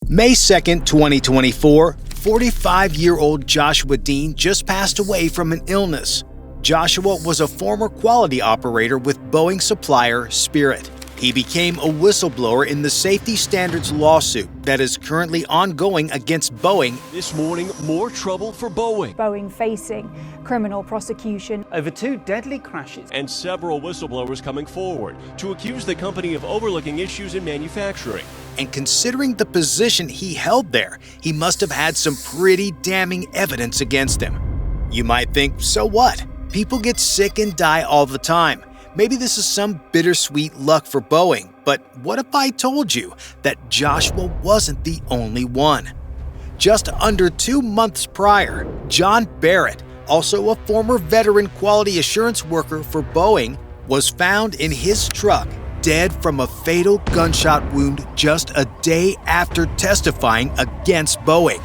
May 2nd, 2024, 45-year-old Joshua Dean just passed away from an illness. Joshua was a former quality operator with Boeing supplier Spirit. He became a whistleblower in the safety standards lawsuit that is currently ongoing against Boeing. This morning, more trouble for Boeing. Boeing facing criminal prosecution over 2 deadly crashes. And several whistleblowers coming forward to accuse the company of overlooking issues in manufacturing. And considering the position he held there, he must have had some pretty damning evidence against him. You might think, so what? People get sick and die all the time. Maybe this is some bittersweet luck for Boeing, but what if I told you that Joshua wasn't the only one? Just under 2 months prior, John Barrett, also a former veteran quality assurance worker for Boeing, was found in his truck dead from a fatal gunshot wound just a day after testifying against Boeing.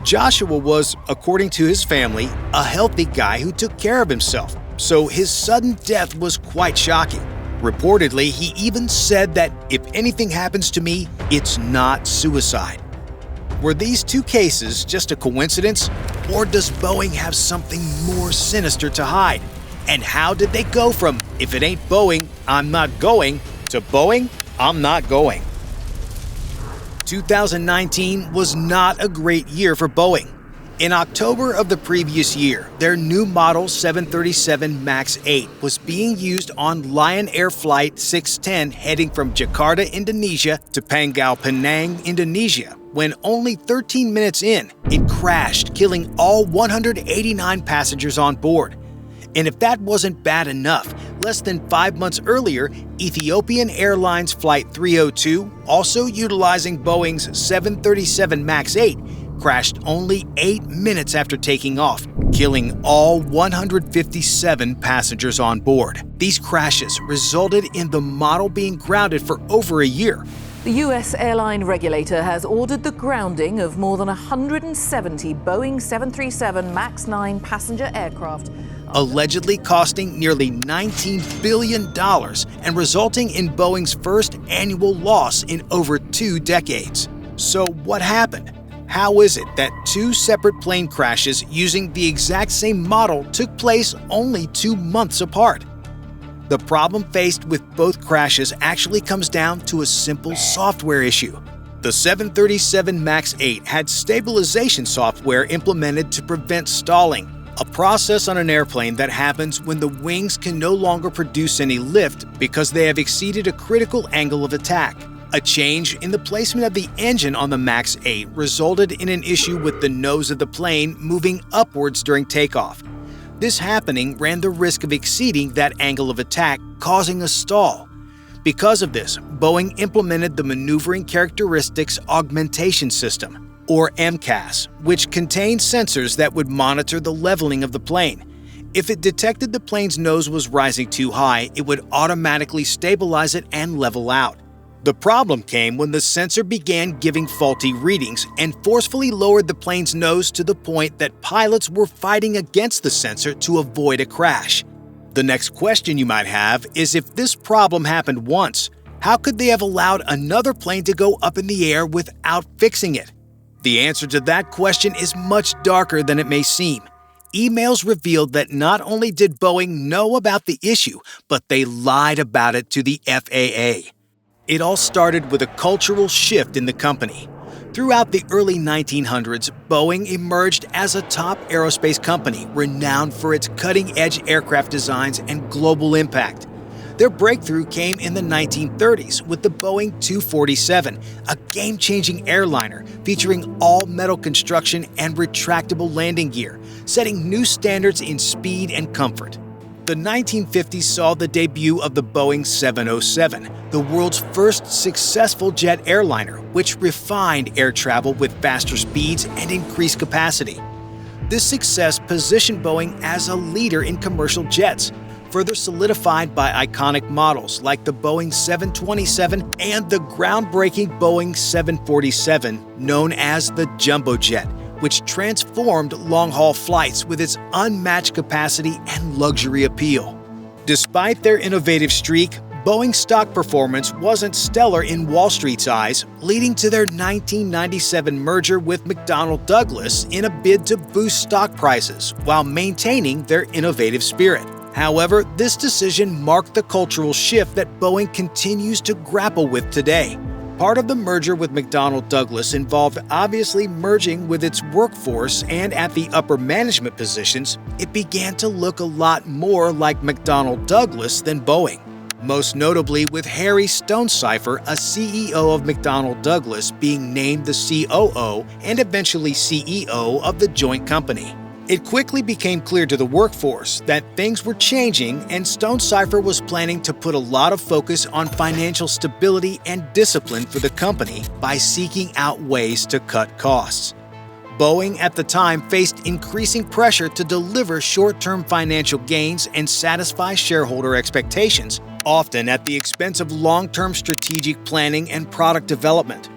Joshua was, according to his family, a healthy guy who took care of himself. So his sudden death was quite shocking. Reportedly, he even said that if anything happens to me, it's not suicide. Were these 2 cases just a coincidence, or does Boeing have something more sinister to hide? And how did they go from, if it ain't Boeing, I'm not going, to Boeing, I'm not going? 2019 was not a great year for Boeing. In October of the previous year, their new model 737 MAX 8 was being used on Lion Air Flight 610 heading from Jakarta, Indonesia to Pangkal Pinang, Indonesia, when only 13 minutes in, it crashed, killing all 189 passengers on board. And if that wasn't bad enough, less than 5 months earlier, Ethiopian Airlines Flight 302, also utilizing Boeing's 737 MAX 8, crashed only 8 minutes after taking off, killing all 157 passengers on board. These crashes resulted in the model being grounded for over a year. The U.S. airline regulator has ordered the grounding of more than 170 Boeing 737 MAX 9 passenger aircraft, allegedly costing nearly $19 billion and resulting in Boeing's first annual loss in over 2 decades. So what happened? How is it that 2 separate plane crashes using the exact same model took place only 2 months apart? The problem faced with both crashes actually comes down to a simple software issue. The 737 MAX 8 had stabilization software implemented to prevent stalling, a process on an airplane that happens when the wings can no longer produce any lift because they have exceeded a critical angle of attack. A change in the placement of the engine on the MAX 8 resulted in an issue with the nose of the plane moving upwards during takeoff. This happening ran the risk of exceeding that angle of attack, causing a stall. Because of this, Boeing implemented the Maneuvering Characteristics Augmentation System, or MCAS, which contained sensors that would monitor the leveling of the plane. If it detected the plane's nose was rising too high, it would automatically stabilize it and level out. The problem came when the sensor began giving faulty readings and forcefully lowered the plane's nose to the point that pilots were fighting against the sensor to avoid a crash. The next question you might have is, if this problem happened once, how could they have allowed another plane to go up in the air without fixing it? The answer to that question is much darker than it may seem. Emails revealed that not only did Boeing know about the issue, but they lied about it to the FAA. It all started with a cultural shift in the company. Throughout the early 1900s, Boeing emerged as a top aerospace company renowned for its cutting-edge aircraft designs and global impact. Their breakthrough came in the 1930s with the Boeing 247, a game-changing airliner featuring all-metal construction and retractable landing gear, setting new standards in speed and comfort. The 1950s saw the debut of the Boeing 707, the world's first successful jet airliner, which refined air travel with faster speeds and increased capacity. This success positioned Boeing as a leader in commercial jets, further solidified by iconic models like the Boeing 727 and the groundbreaking Boeing 747, known as the Jumbo Jet, which transformed long-haul flights with its unmatched capacity and luxury appeal. Despite their innovative streak, Boeing's stock performance wasn't stellar in Wall Street's eyes, leading to their 1997 merger with McDonnell Douglas in a bid to boost stock prices while maintaining their innovative spirit. However, this decision marked the cultural shift that Boeing continues to grapple with today. Part of the merger with McDonnell Douglas involved obviously merging with its workforce, and at the upper management positions, it began to look a lot more like McDonnell Douglas than Boeing. Most notably with Harry Stonecipher, a CEO of McDonnell Douglas, being named the COO and eventually CEO of the joint company. It quickly became clear to the workforce that things were changing, and Stonecipher was planning to put a lot of focus on financial stability and discipline for the company by seeking out ways to cut costs. Boeing at the time faced increasing pressure to deliver short-term financial gains and satisfy shareholder expectations, often at the expense of long-term strategic planning and product development.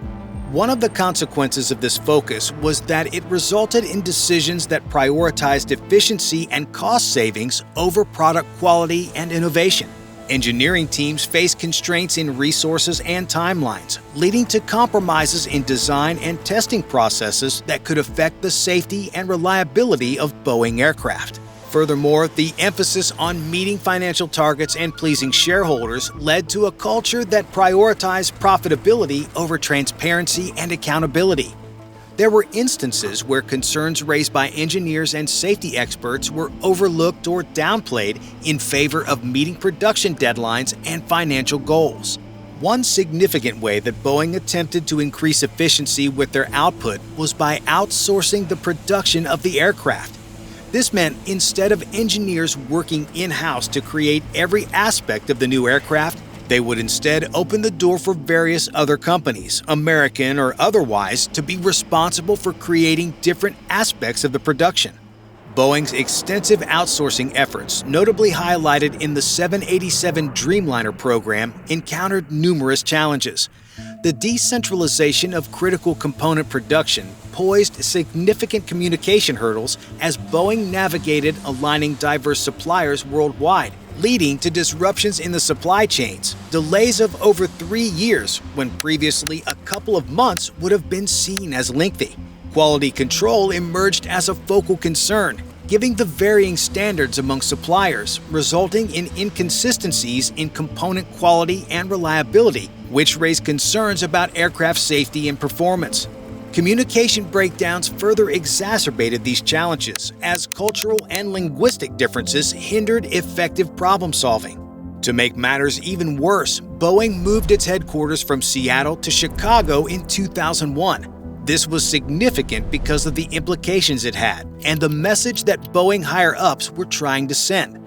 One of the consequences of this focus was that it resulted in decisions that prioritized efficiency and cost savings over product quality and innovation. Engineering teams faced constraints in resources and timelines, leading to compromises in design and testing processes that could affect the safety and reliability of Boeing aircraft. Furthermore, the emphasis on meeting financial targets and pleasing shareholders led to a culture that prioritized profitability over transparency and accountability. There were instances where concerns raised by engineers and safety experts were overlooked or downplayed in favor of meeting production deadlines and financial goals. One significant way that Boeing attempted to increase efficiency with their output was by outsourcing the production of the aircraft. This meant instead of engineers working in-house to create every aspect of the new aircraft, they would instead open the door for various other companies, American or otherwise, to be responsible for creating different aspects of the production. Boeing's extensive outsourcing efforts, notably highlighted in the 787 Dreamliner program, encountered numerous challenges. The decentralization of critical component production posed significant communication hurdles as Boeing navigated aligning diverse suppliers worldwide, leading to disruptions in the supply chains, delays of over 3 years when previously a couple of months would have been seen as lengthy. Quality control emerged as a focal concern, giving the varying standards among suppliers, resulting in inconsistencies in component quality and reliability, which raised concerns about aircraft safety and performance. Communication breakdowns further exacerbated these challenges as cultural and linguistic differences hindered effective problem solving. To make matters even worse, Boeing moved its headquarters from Seattle to Chicago in 2001. This was significant because of the implications it had and the message that Boeing higher-ups were trying to send.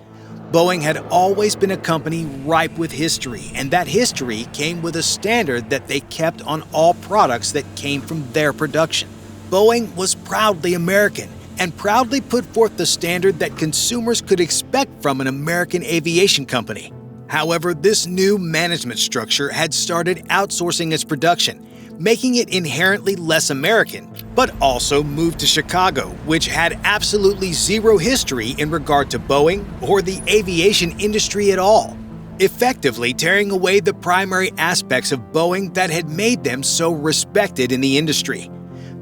Boeing had always been a company ripe with history, and that history came with a standard that they kept on all products that came from their production. Boeing was proudly American and proudly put forth the standard that consumers could expect from an American aviation company. However, this new management structure had started outsourcing its production, making it inherently less American, but also moved to Chicago, which had absolutely zero history in regard to Boeing or the aviation industry at all, effectively tearing away the primary aspects of Boeing that had made them so respected in the industry.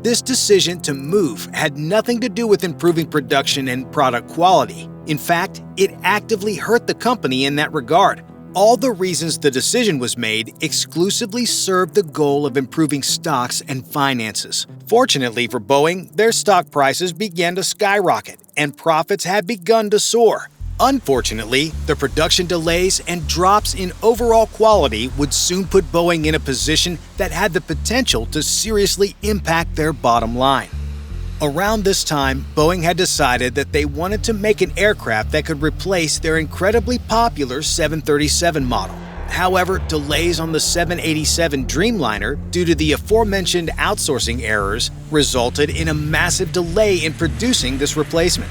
This decision to move had nothing to do with improving production and product quality. In fact, it actively hurt the company in that regard. All the reasons the decision was made exclusively served the goal of improving stocks and finances. Fortunately for Boeing, their stock prices began to skyrocket, and profits had begun to soar. Unfortunately, the production delays and drops in overall quality would soon put Boeing in a position that had the potential to seriously impact their bottom line. Around this time, Boeing had decided that they wanted to make an aircraft that could replace their incredibly popular 737 model. However, delays on the 787 Dreamliner, due to the aforementioned outsourcing errors, resulted in a massive delay in producing this replacement.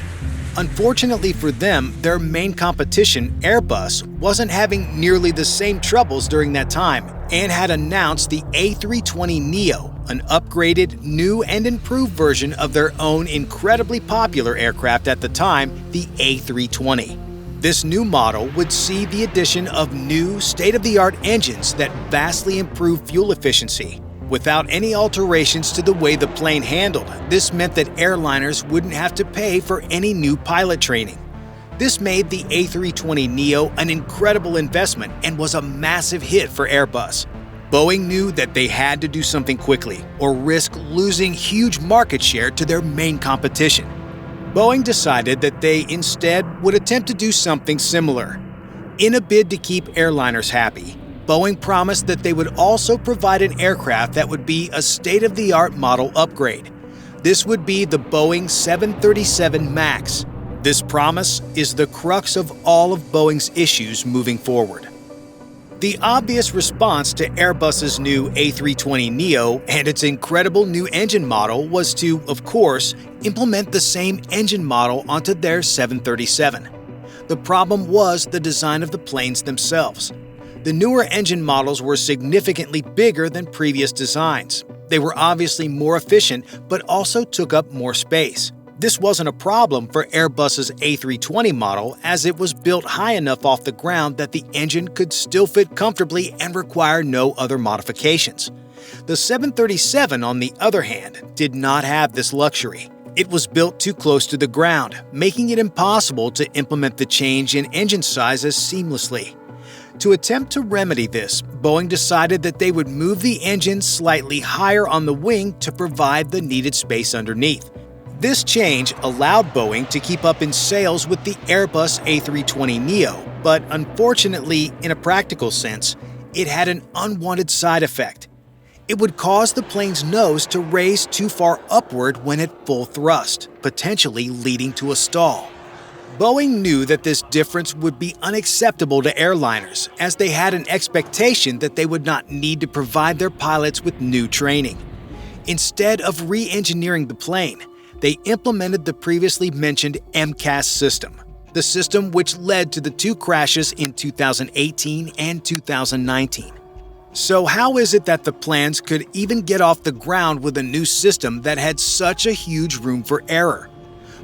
Unfortunately for them, their main competition, Airbus, wasn't having nearly the same troubles during that time and had announced the A320neo, an upgraded, new and improved version of their own incredibly popular aircraft at the time, the A320. This new model would see the addition of new, state-of-the-art engines that vastly improve fuel efficiency. Without any alterations to the way the plane handled, this meant that airliners wouldn't have to pay for any new pilot training. This made the A320neo an incredible investment and was a massive hit for Airbus. Boeing knew that they had to do something quickly or risk losing huge market share to their main competition. Boeing decided that they instead would attempt to do something similar. In a bid to keep airliners happy, Boeing promised that they would also provide an aircraft that would be a state-of-the-art model upgrade. This would be the Boeing 737 MAX. This promise is the crux of all of Boeing's issues moving forward. The obvious response to Airbus's new A320neo and its incredible new engine model was to, of course, implement the same engine model onto their 737. The problem was the design of the planes themselves. The newer engine models were significantly bigger than previous designs. They were obviously more efficient, but also took up more space. This wasn't a problem for Airbus's A320 model, as it was built high enough off the ground that the engine could still fit comfortably and require no other modifications. The 737, on the other hand, did not have this luxury. It was built too close to the ground, making it impossible to implement the change in engine sizes seamlessly. To attempt to remedy this, Boeing decided that they would move the engine slightly higher on the wing to provide the needed space underneath. This change allowed Boeing to keep up in sales with the Airbus A320neo, but unfortunately, in a practical sense, it had an unwanted side effect. It would cause the plane's nose to raise too far upward when at full thrust, potentially leading to a stall. Boeing knew that this difference would be unacceptable to airliners, as they had an expectation that they would not need to provide their pilots with new training. Instead of re-engineering the plane, they implemented the previously mentioned MCAS system, the system which led to the two crashes in 2018 and 2019. So how is it that the plans could even get off the ground with a new system that had such a huge room for error?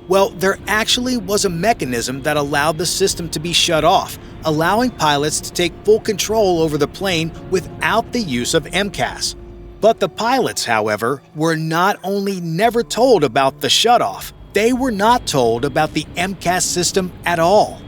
Well, there actually was a mechanism that allowed the system to be shut off, allowing pilots to take full control over the plane without the use of MCAS. But the pilots, however, were not only never told about the shutoff, they were not told about the MCAS system at all.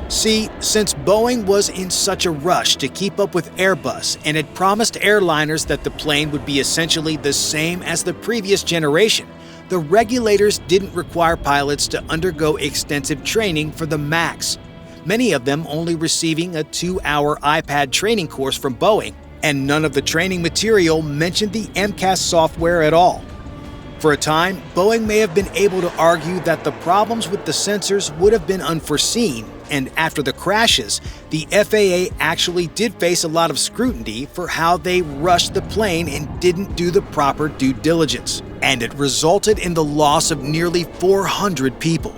See, since Boeing was in such a rush to keep up with Airbus and had promised airliners that the plane would be essentially the same as the previous generation, the regulators didn't require pilots to undergo extensive training for the MAX, many of them only receiving a 2-hour iPad training course from Boeing, and none of the training material mentioned the MCAS software at all. For a time, Boeing may have been able to argue that the problems with the sensors would have been unforeseen, and after the crashes, the FAA actually did face a lot of scrutiny for how they rushed the plane and didn't do the proper due diligence, and it resulted in the loss of nearly 400 people.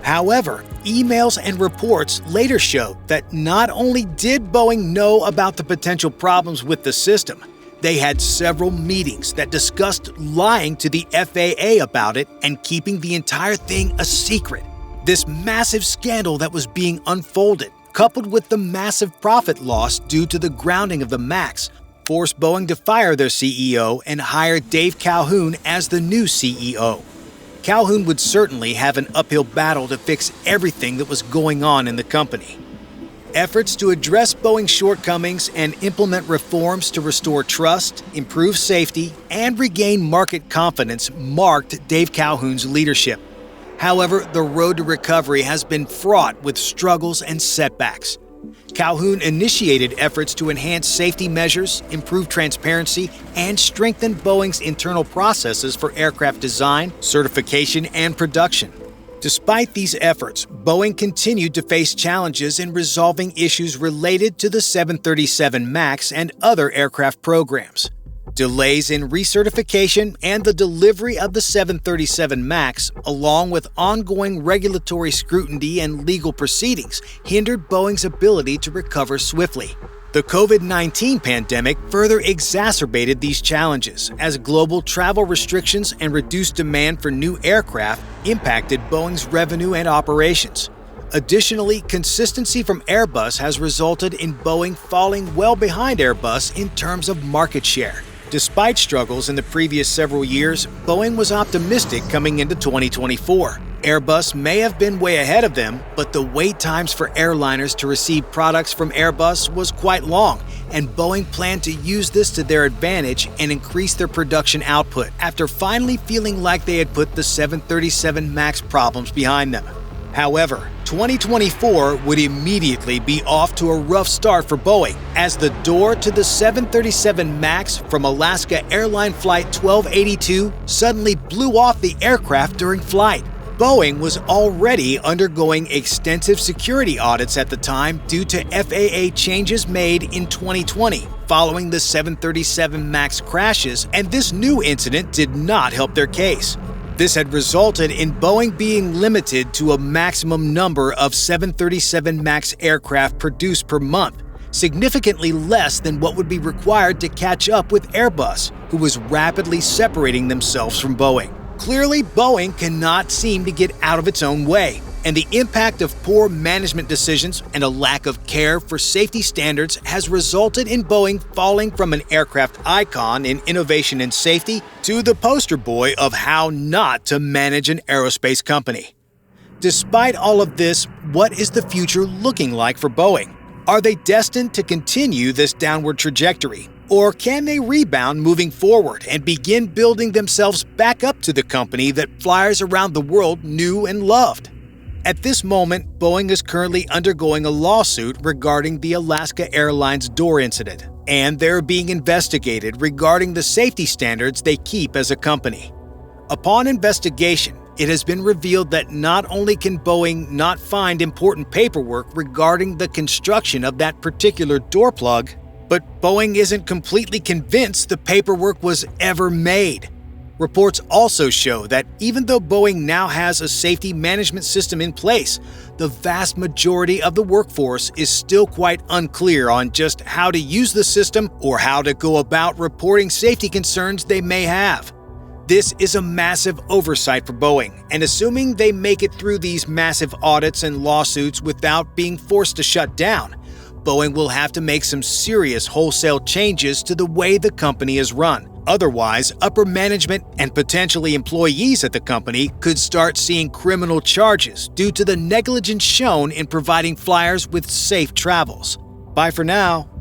However, emails and reports later showed that not only did Boeing know about the potential problems with the system, they had several meetings that discussed lying to the FAA about it and keeping the entire thing a secret. This massive scandal that was being unfolded, coupled with the massive profit loss due to the grounding of the MAX, forced Boeing to fire their CEO and hire Dave Calhoun as the new CEO. Calhoun would certainly have an uphill battle to fix everything that was going on in the company. Efforts to address Boeing's shortcomings and implement reforms to restore trust, improve safety, and regain market confidence marked Dave Calhoun's leadership. However, the road to recovery has been fraught with struggles and setbacks. Calhoun initiated efforts to enhance safety measures, improve transparency, and strengthen Boeing's internal processes for aircraft design, certification, and production. Despite these efforts, Boeing continued to face challenges in resolving issues related to the 737 MAX and other aircraft programs. Delays in recertification and the delivery of the 737 MAX, along with ongoing regulatory scrutiny and legal proceedings, hindered Boeing's ability to recover swiftly. The COVID-19 pandemic further exacerbated these challenges as global travel restrictions and reduced demand for new aircraft impacted Boeing's revenue and operations. Additionally, consistency from Airbus has resulted in Boeing falling well behind Airbus in terms of market share. Despite struggles in the previous several years, Boeing was optimistic coming into 2024. Airbus may have been way ahead of them, but the wait times for airliners to receive products from Airbus was quite long, and Boeing planned to use this to their advantage and increase their production output after finally feeling like they had put the 737 MAX problems behind them. However, 2024 would immediately be off to a rough start for Boeing, as the door to the 737 MAX from Alaska Airlines Flight 1282 suddenly blew off the aircraft during flight. Boeing was already undergoing extensive security audits at the time due to FAA changes made in 2020 following the 737 MAX crashes, and this new incident did not help their case. This had resulted in Boeing being limited to a maximum number of 737 MAX aircraft produced per month, significantly less than what would be required to catch up with Airbus, who was rapidly separating themselves from Boeing. Clearly, Boeing cannot seem to get out of its own way, and the impact of poor management decisions and a lack of care for safety standards has resulted in Boeing falling from an aircraft icon in innovation and safety to the poster boy of how not to manage an aerospace company. Despite all of this, what is the future looking like for Boeing? Are they destined to continue this downward trajectory? Or can they rebound moving forward and begin building themselves back up to the company that flyers around the world knew and loved? At this moment, Boeing is currently undergoing a lawsuit regarding the Alaska Airlines door incident, and they're being investigated regarding the safety standards they keep as a company. Upon investigation, it has been revealed that not only can Boeing not find important paperwork regarding the construction of that particular door plug, but Boeing isn't completely convinced the paperwork was ever made. Reports also show that even though Boeing now has a safety management system in place, the vast majority of the workforce is still quite unclear on just how to use the system or how to go about reporting safety concerns they may have. This is a massive oversight for Boeing, and assuming they make it through these massive audits and lawsuits without being forced to shut down, Boeing will have to make some serious wholesale changes to the way the company is run. Otherwise, upper management and potentially employees at the company could start seeing criminal charges due to the negligence shown in providing flyers with safe travels. Bye for now.